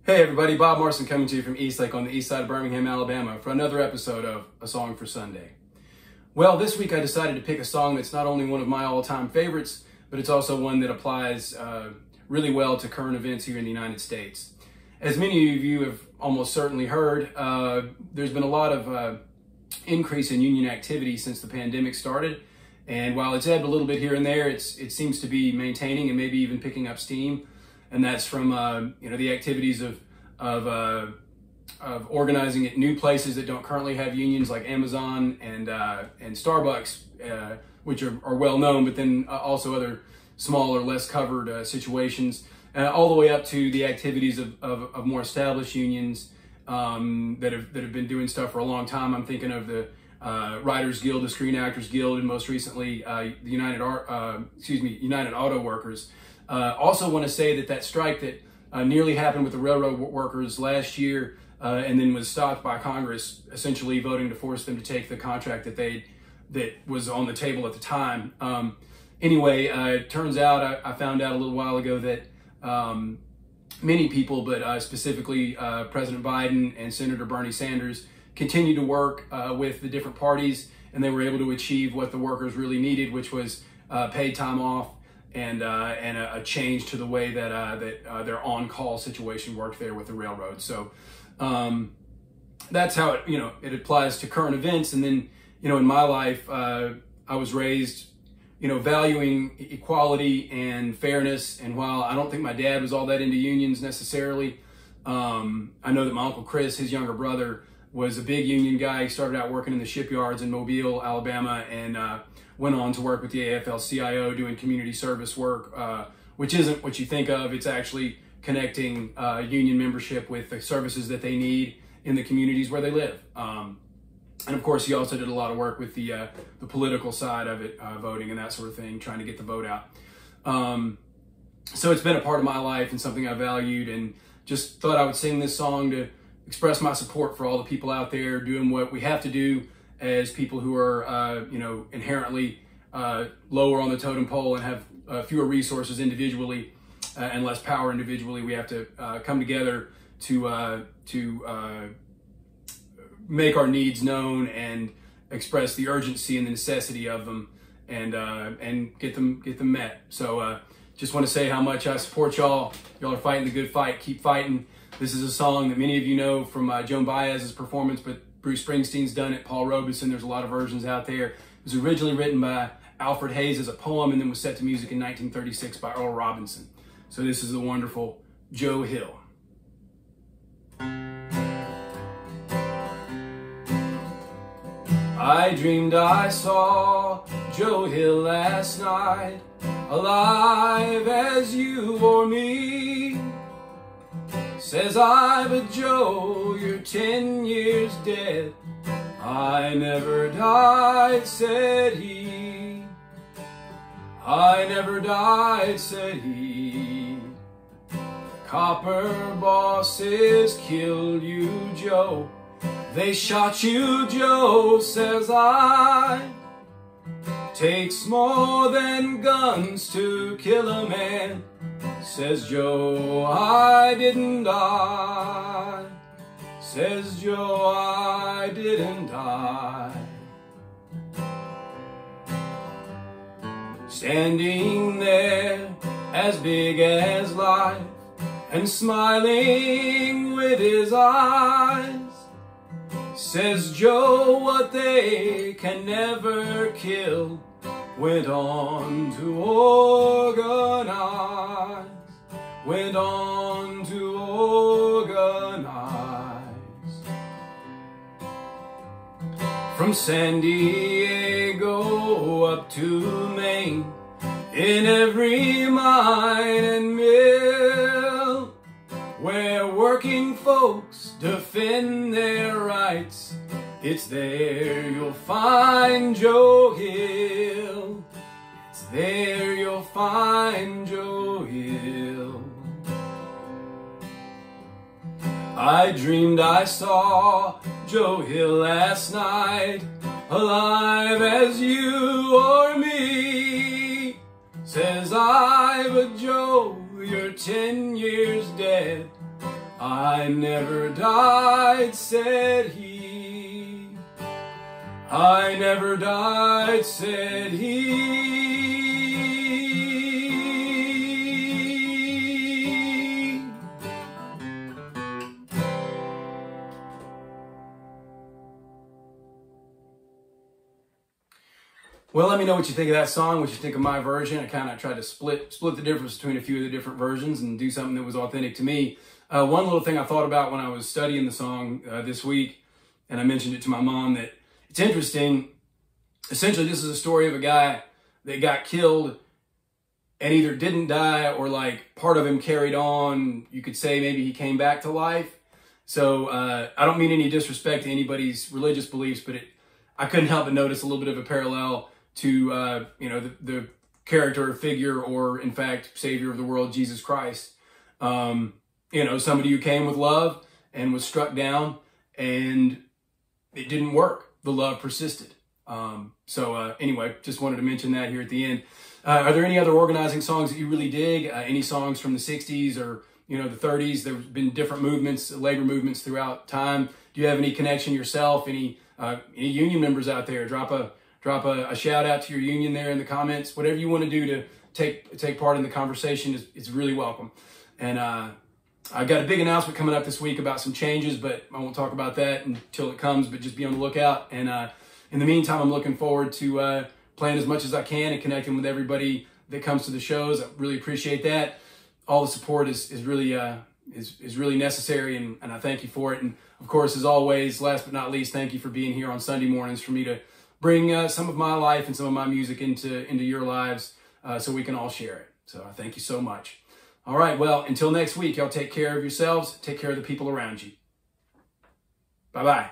Hey everybody, Bob Morrison coming to you from Eastlake on the east side of Birmingham, Alabama for another episode of A Song for Sunday. Well, this week I decided to pick a song that's not only one of my all-time favorites, but it's also one that applies really well to current events here in the United States. As many of you have almost certainly heard, there's been a lot of increase in union activity since the pandemic started. And while it's ebbed a little bit here and there, it seems to be maintaining and maybe even picking up steam. And that's from the activities of organizing at new places that don't currently have unions, like Amazon and Starbucks, which are well known, but then also other smaller, less covered situations, all the way up to the activities of more established unions that have been doing stuff for a long time. I'm thinking of the Writers Guild, the Screen Actors Guild, and most recently the United Auto Workers. Also want to say that strike that nearly happened with the railroad workers last year and then was stopped by Congress, essentially voting to force them to take the contract that was on the table at the time. Anyway, it turns out, I found out a little while ago that many people, but specifically President Biden and Senator Bernie Sanders, continue to work with the different parties, and they were able to achieve what the workers really needed, which was paid time off and a change to the way that their on-call situation worked there with the railroad. So that's how it applies to current events. And then in my life, I was raised valuing equality and fairness. And while I don't think my dad was all that into unions necessarily, I know that my Uncle Chris, his younger brother, was a big union guy. He started out working in the shipyards in Mobile, Alabama, and went on to work with the AFL-CIO doing community service work, which isn't what you think of. It's actually connecting union membership with the services that they need in the communities where they live. And of course, he also did a lot of work with the political side of it, voting and that sort of thing, trying to get the vote out. So it's been a part of my life and something I valued, and just thought I would sing this song to express my support for all the people out there doing what we have to do as people who are, inherently lower on the totem pole and have fewer resources individually and less power individually. We have to come together to make our needs known and express the urgency and the necessity of them, and get them met. So just want to say how much I support y'all. Y'all are fighting the good fight. Keep fighting. This is a song that many of you know from Joan Baez's performance, but Bruce Springsteen's done it, Paul Robeson, there's a lot of versions out there. It was originally written by Alfred Hayes as a poem and then was set to music in 1936 by Earl Robinson. So this is the wonderful Joe Hill. I dreamed I saw Joe Hill last night, alive as you or me. Says I, but Joe, you're 10 years dead. I never died, said he. I never died, said he. Copper bosses killed you, Joe. They shot you, Joe, says I. Takes more than guns to kill a man, says Joe, I didn't die. Says Joe, I didn't die. Standing there as big as life and smiling with his eyes, says Joe, what they can never kill went on to organize, went on to organize. From San Diego up to Maine, in every mine and mill, where working folks defend their rights, it's there you'll find Joe Hill. It's there you'll find Joe Hill. I dreamed I saw Joe Hill last night, alive as you or me. Says I, but Joe, you're 10 years dead. I never died, said he. I never died, said he. Well, let me know what you think of that song, what you think of my version. I kind of tried to split the difference between a few of the different versions and do something that was authentic to me. One little thing I thought about when I was studying the song this week, and I mentioned it to my mom, that it's interesting. Essentially, this is a story of a guy that got killed and either didn't die or like part of him carried on. You could say maybe he came back to life. So I don't mean any disrespect to anybody's religious beliefs, but I couldn't help but notice a little bit of a parallel to the character or figure, or in fact Savior of the world, Jesus Christ. Somebody who came with love and was struck down, and it didn't work. The love persisted. Anyway, just wanted to mention that here at the end. Are there any other organizing songs that you really dig? Any songs from the 60s or the 30s? There's been different movements, labor movements throughout time. Do you have any connection yourself? Any union members out there? Drop a shout out to your union there in the comments. Whatever you want to do to take part in the conversation is really welcome. And I've got a big announcement coming up this week about some changes, but I won't talk about that until it comes, but just be on the lookout. And in the meantime, I'm looking forward to playing as much as I can and connecting with everybody that comes to the shows. I really appreciate that. All the support is really necessary, and I thank you for it. And of course, as always, last but not least, thank you for being here on Sunday mornings for me to bring some of my life and some of my music into your lives so we can all share it. So I thank you so much. All right, well, until next week, y'all take care of yourselves. Take care of the people around you. Bye-bye.